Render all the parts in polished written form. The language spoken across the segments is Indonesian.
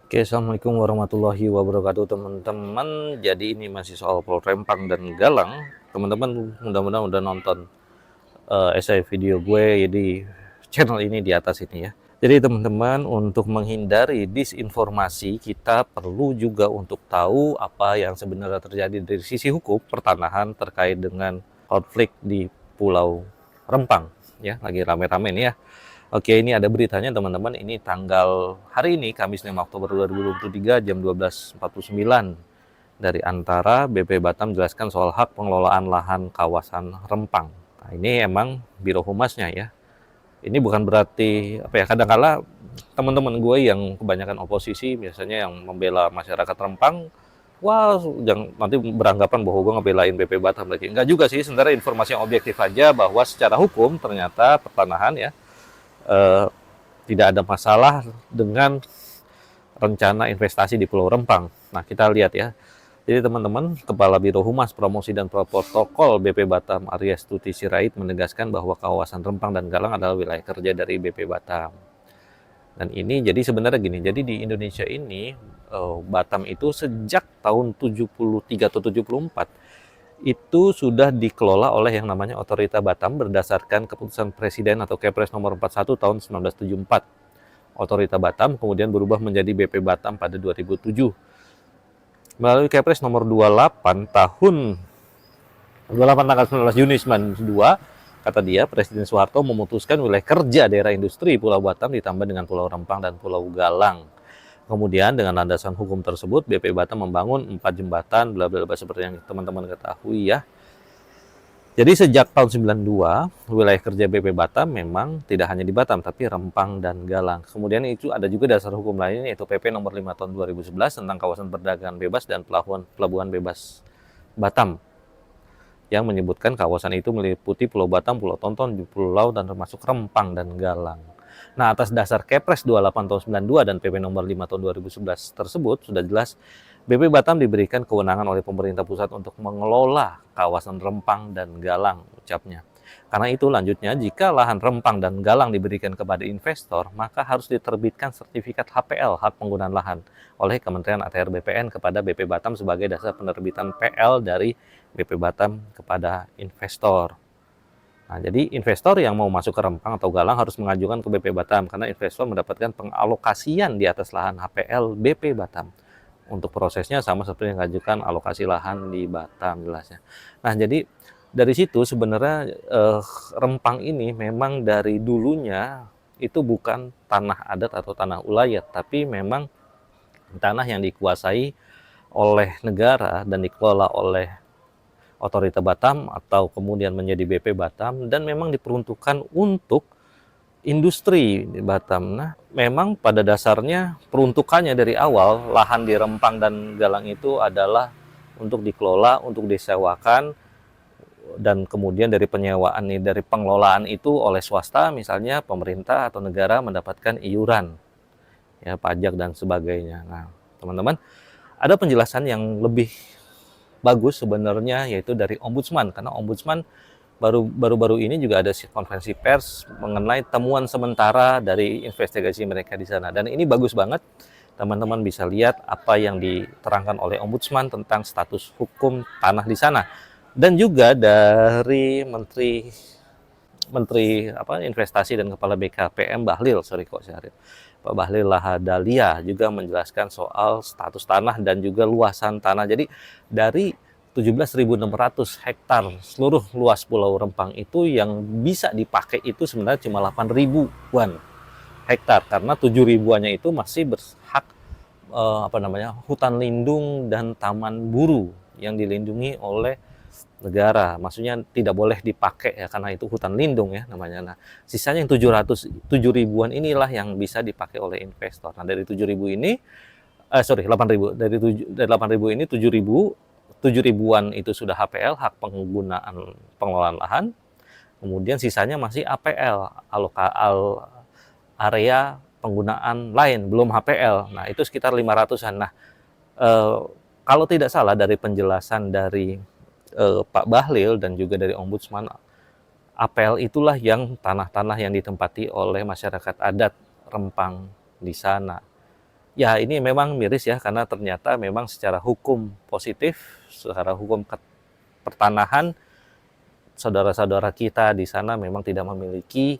Oke, assalamualaikum warahmatullahi wabarakatuh teman-teman. Jadi ini masih soal Pulau Rempang dan Galang. Teman-teman mudah-mudahan udah nonton essay video gue di channel ini di atas ini ya. Jadi teman-teman, untuk menghindari disinformasi, kita perlu juga untuk tahu apa yang sebenarnya terjadi dari sisi hukum pertanahan terkait dengan konflik di Pulau Rempang ya. Lagi rame-rame nih ya. Oke, ini ada beritanya teman-teman. Ini tanggal hari ini Kamis 5 Oktober 2023 jam 12.49 dari Antara BP Batam jelaskan soal hak pengelolaan lahan kawasan Rempang. Nah, ini emang Biro Humasnya ya. Ini bukan berarti apa ya, kadang-kala teman-teman gue yang kebanyakan oposisi biasanya yang membela masyarakat Rempang, wah, jangan nanti beranggapan bahwa gue ngebelain BP Batam lagi. Enggak juga sih, sebenarnya informasi yang objektif aja bahwa secara hukum ternyata pertanahan ya eh, tidak ada masalah dengan rencana investasi di Pulau Rempang. Nah, kita lihat ya. Jadi teman-teman, Kepala Biro Humas Promosi dan Protokol BP Batam Arya Stuti Sirait menegaskan bahwa kawasan Rempang dan Galang adalah wilayah kerja dari BP Batam. Dan ini jadi sebenarnya gini, jadi di Indonesia ini Batam itu sejak tahun 73 atau 74 itu sudah dikelola oleh yang namanya Otorita Batam berdasarkan keputusan Presiden atau Kepres nomor 41 tahun 1974. Otorita Batam kemudian berubah menjadi BP Batam pada 2007. Melalui Kepres nomor 28 tahun 28 tanggal 19 Juni 1992, kata dia, Presiden Soeharto memutuskan wilayah kerja daerah industri Pulau Batam ditambah dengan Pulau Rempang dan Pulau Galang. Kemudian dengan landasan hukum tersebut, BP Batam membangun 4 jembatan, bla bla bla seperti yang teman-teman ketahui ya. Jadi sejak tahun 92, wilayah kerja BP Batam memang tidak hanya di Batam, tapi Rempang dan Galang. Kemudian itu ada juga dasar hukum lain, yaitu PP nomor 5 tahun 2011 tentang kawasan perdagangan bebas dan pelabuhan bebas Batam, yang menyebutkan kawasan itu meliputi Pulau Batam, Pulau Tonton, Pulau dan termasuk Rempang dan Galang. Nah, atas dasar Kepres 28 tahun 92 dan PP nomor 5 tahun 2011 tersebut, sudah jelas BP Batam diberikan kewenangan oleh pemerintah pusat untuk mengelola kawasan Rempang dan Galang, ucapnya. Karena itu lanjutnya, jika lahan Rempang dan Galang diberikan kepada investor, maka harus diterbitkan sertifikat HPL, hak penggunaan lahan, oleh Kementerian ATR BPN kepada BP Batam sebagai dasar penerbitan PL dari BP Batam kepada investor. Nah, jadi investor yang mau masuk ke Rempang atau Galang harus mengajukan ke BP Batam karena investor mendapatkan pengalokasian di atas lahan HPL BP Batam. Untuk prosesnya sama seperti yang mengajukan alokasi lahan di Batam jelasnya. Nah, jadi dari situ sebenarnya Rempang ini memang dari dulunya itu bukan tanah adat atau tanah ulayat, tapi memang tanah yang dikuasai oleh negara dan dikelola oleh Otorita Batam atau kemudian menjadi BP Batam, dan memang diperuntukkan untuk industri di Batam. Nah, memang pada dasarnya peruntukannya dari awal lahan di Rempang dan Galang itu adalah untuk dikelola, untuk disewakan, dan kemudian dari penyewaan dari pengelolaan itu oleh swasta, misalnya pemerintah atau negara mendapatkan iuran, ya pajak dan sebagainya. Nah, teman-teman, ada penjelasan yang lebih bagus sebenarnya, yaitu dari Ombudsman, karena Ombudsman baru-baru ini juga ada konferensi pers mengenai temuan sementara dari investigasi mereka di sana, dan ini bagus banget. Teman-teman bisa lihat apa yang diterangkan oleh Ombudsman tentang status hukum tanah di sana, dan juga dari Menteri Investasi dan Kepala BKPM Pak Bahlil Lahadalia juga menjelaskan soal status tanah dan juga luasan tanah. Jadi dari 17.600 hektar seluruh luas Pulau Rempang itu yang bisa dipakai itu sebenarnya cuma 8 ribuan hektar, karena 7 ribuannya itu masih berhak hutan lindung dan taman buru yang dilindungi oleh negara, maksudnya tidak boleh dipakai ya karena itu hutan lindung ya namanya. Nah, sisanya yang 7 ribuan inilah yang bisa dipakai oleh investor. Nah, dari 7 ribu ini 8 ribu, dari 8 ribu ini 7 ribuan itu sudah HPL, hak penggunaan pengelolaan lahan. Kemudian sisanya masih APL, area penggunaan lain, belum HPL. Nah, itu sekitar 500-an. Nah, kalau tidak salah dari penjelasan dari Pak Bahlil dan juga dari Ombudsman, APL itulah yang tanah-tanah yang ditempati oleh masyarakat adat Rempang di sana. Ya ini memang miris ya, karena ternyata memang secara hukum positif, secara hukum pertanahan, saudara-saudara kita di sana memang tidak memiliki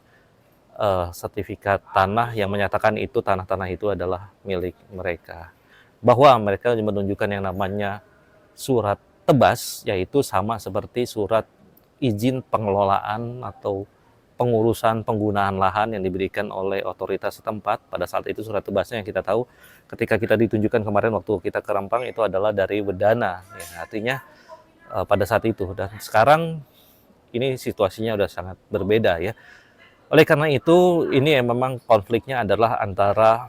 sertifikat tanah yang menyatakan itu tanah-tanah itu adalah milik mereka. Bahwa mereka menunjukkan yang namanya surat tebas, yaitu sama seperti surat izin pengelolaan atau pengurusan penggunaan lahan yang diberikan oleh otoritas setempat. Pada saat itu surat tebasnya yang kita tahu ketika kita ditunjukkan kemarin waktu kita ke Rempang itu adalah dari Wedana, ya, artinya pada saat itu. Dan sekarang ini situasinya udah sangat berbeda ya. Oleh karena itu, ini memang konfliknya adalah antara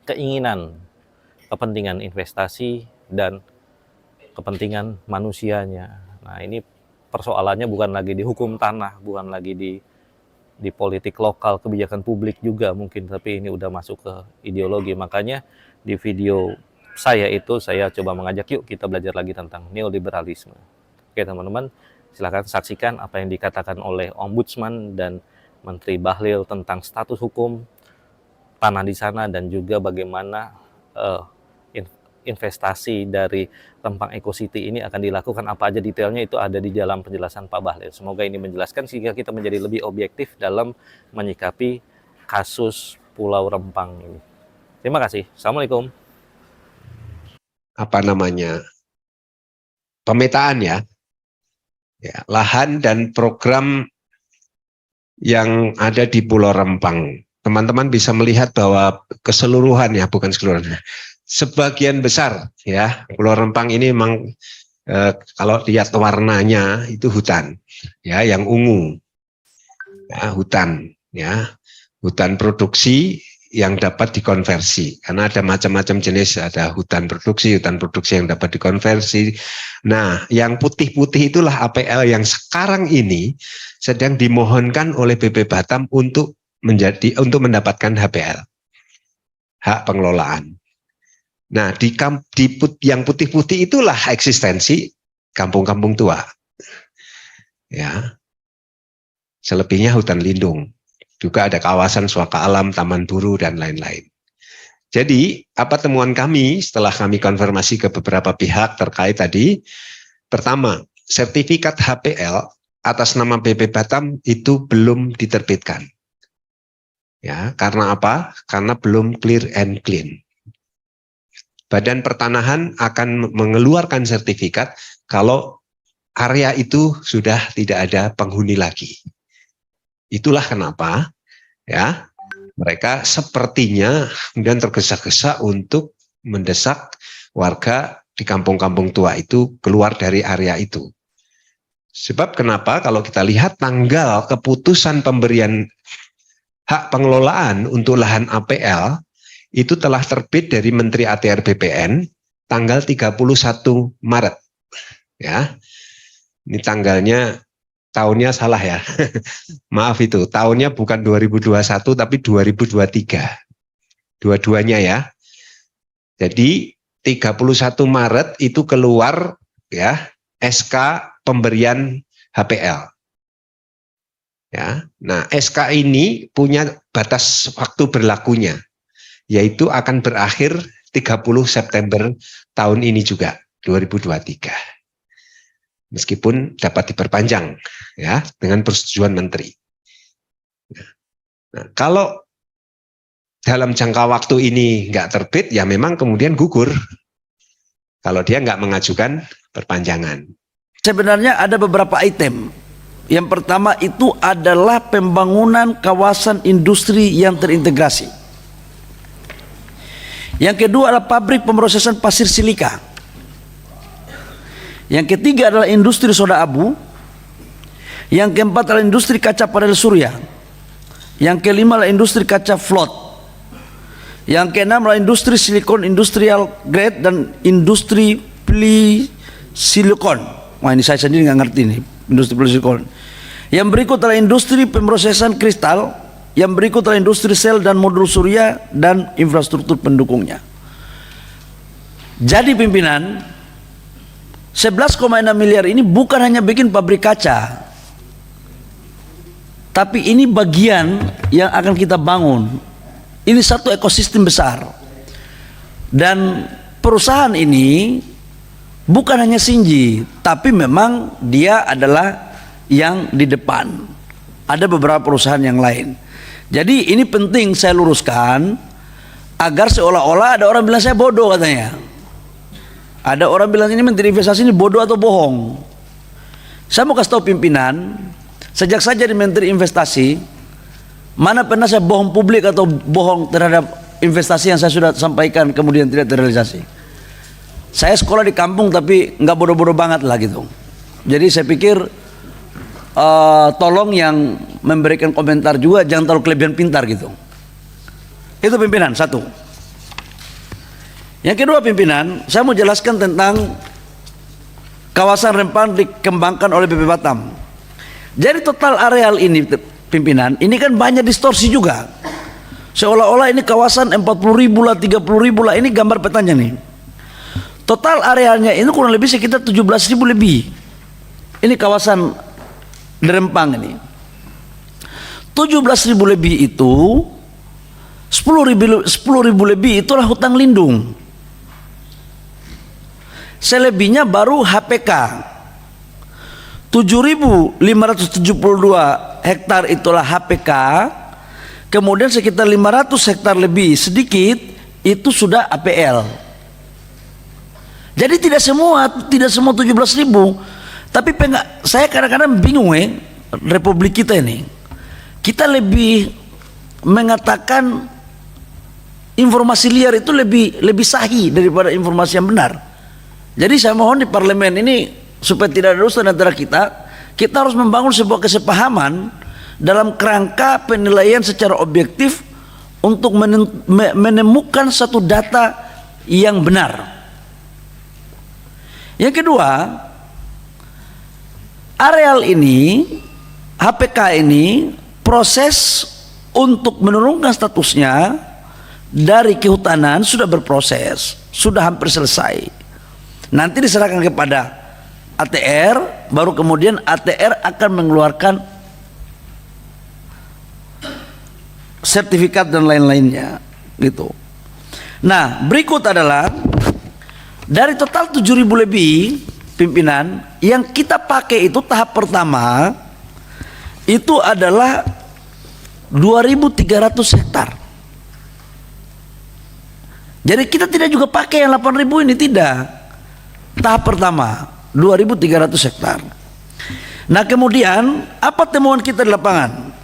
keinginan, kepentingan investasi, dan kepentingan manusianya. Nah, ini persoalannya bukan lagi di hukum tanah, bukan lagi di politik lokal, kebijakan publik juga mungkin, tapi ini udah masuk ke ideologi. Makanya di video saya itu, saya coba mengajak yuk kita belajar lagi tentang neoliberalisme. Oke teman-teman, silakan saksikan apa yang dikatakan oleh Ombudsman dan Menteri Bahlil tentang status hukum tanah di sana dan juga bagaimana investasi dari Rempang Eco City ini akan dilakukan, apa aja detailnya itu ada di dalam penjelasan Pak Bahlil. Semoga ini menjelaskan sehingga kita menjadi lebih objektif dalam menyikapi kasus Pulau Rempang ini. Terima kasih. Assalamualaikum. Apa namanya? Pemetaan ya. Lahan dan program yang ada di Pulau Rempang. Teman-teman bisa melihat bahwa keseluruhan ya, bukan keseluruhan. Sebagian besar ya, Pulau Rempang ini memang kalau lihat warnanya itu hutan ya, yang ungu. Ya, hutan ya. Hutan produksi yang dapat dikonversi, karena ada macam-macam jenis, ada hutan produksi yang dapat dikonversi. Nah, yang putih-putih itulah APL yang sekarang ini sedang dimohonkan oleh BP Batam untuk mendapatkan HPL, hak pengelolaan. Nah, yang putih-putih itulah eksistensi kampung-kampung tua. Ya. Selebihnya hutan lindung. Juga ada kawasan suaka alam, taman buru, dan lain-lain. Jadi, apa temuan kami setelah kami konfirmasi ke beberapa pihak terkait tadi? Pertama, sertifikat HPL atas nama BP Batam itu belum diterbitkan. Ya, karena apa? Karena belum clear and clean. Badan Pertanahan akan mengeluarkan sertifikat kalau area itu sudah tidak ada penghuni lagi. Itulah kenapa ya mereka sepertinya kemudian tergesa-gesa untuk mendesak warga di kampung-kampung tua itu keluar dari area itu. Sebab kenapa? Kalau kita lihat tanggal keputusan pemberian hak pengelolaan untuk lahan APL itu telah terbit dari Menteri ATR BPN tanggal 31 Maret. Ya. Ini tanggalnya, tahunnya salah ya. Maaf itu, tahunnya bukan 2021 tapi 2023. Dua-duanya ya. Jadi 31 Maret itu keluar ya SK pemberian HPL. Ya. Nah, SK ini punya batas waktu berlakunya, yaitu akan berakhir 30 September tahun ini juga, 2023. Meskipun dapat diperpanjang ya dengan persetujuan menteri. Nah, kalau dalam jangka waktu ini nggak terbit, ya memang kemudian gugur. Kalau dia nggak mengajukan perpanjangan. Sebenarnya ada beberapa item. Yang pertama itu adalah pembangunan kawasan industri yang terintegrasi. Yang kedua adalah pabrik pemrosesan pasir silika. Yang ketiga adalah industri soda abu. Yang keempat adalah industri kaca panel surya. Yang kelima adalah industri kaca float. Yang keenam adalah industri silikon industrial grade dan industri silikon. Wah, ini saya sendiri nggak ngerti nih, industri silikon. Yang berikut adalah industri pemrosesan kristal. Yang berikut adalah industri sel dan modul surya dan infrastruktur pendukungnya. Jadi pimpinan, 11,6 miliar ini bukan hanya bikin pabrik kaca, tapi ini bagian yang akan kita bangun. Ini satu ekosistem besar. Dan perusahaan ini bukan hanya Shinji, tapi memang dia adalah yang di depan. Ada beberapa perusahaan yang lain. Jadi ini penting saya luruskan, agar seolah-olah ada orang bilang saya bodoh katanya. Ada orang bilang ini Menteri Investasi ini bodoh atau bohong. Saya mau kasih tahu pimpinan, sejak saya jadi Menteri Investasi, mana pernah saya bohong publik atau bohong terhadap investasi yang saya sudah sampaikan kemudian tidak terrealisasi. Saya sekolah di kampung tapi nggak bodoh-bodoh banget lah gitu. Jadi saya pikir tolong yang memberikan komentar juga jangan terlalu kelebihan pintar gitu. Itu pimpinan, satu. Yang kedua pimpinan, saya mau jelaskan tentang kawasan Rempang dikembangkan oleh BP Batam. Jadi total areal ini pimpinan, ini kan banyak distorsi juga. Seolah-olah ini kawasan 40.000 lah, 30.000 lah, ini gambar petanya nih. Total arealnya ini kurang lebih sekitar 17.000 lebih. Ini kawasan Rempang ini. 17.000 lebih itu, 10.000 lebih itulah hutang lindung. Selebihnya baru HPK. 7.572 hektar itulah HPK. Kemudian sekitar 500 hektar lebih sedikit itu sudah APL. Jadi tidak semua 17.000. Tapi saya kadang-kadang bingung Republik kita ini. Kita lebih mengatakan informasi liar itu lebih sahih daripada informasi yang benar. Jadi saya mohon di parlemen ini supaya tidak ada dusta antara kita harus membangun sebuah kesepahaman dalam kerangka penilaian secara objektif untuk menemukan satu data yang benar. Yang kedua, areal ini, HPK ini, proses untuk menurunkan statusnya dari kehutanan sudah berproses, sudah hampir selesai. Nanti diserahkan kepada ATR, baru kemudian ATR akan mengeluarkan sertifikat dan lain-lainnya gitu. Nah, berikut adalah dari total 7.000 lebih pimpinan yang kita pakai itu tahap pertama itu adalah 2.300 hektar. Jadi kita tidak juga pakai yang 8.000 ini, tidak. Tahap pertama 2.300 hektar. Nah kemudian apa temuan kita di lapangan?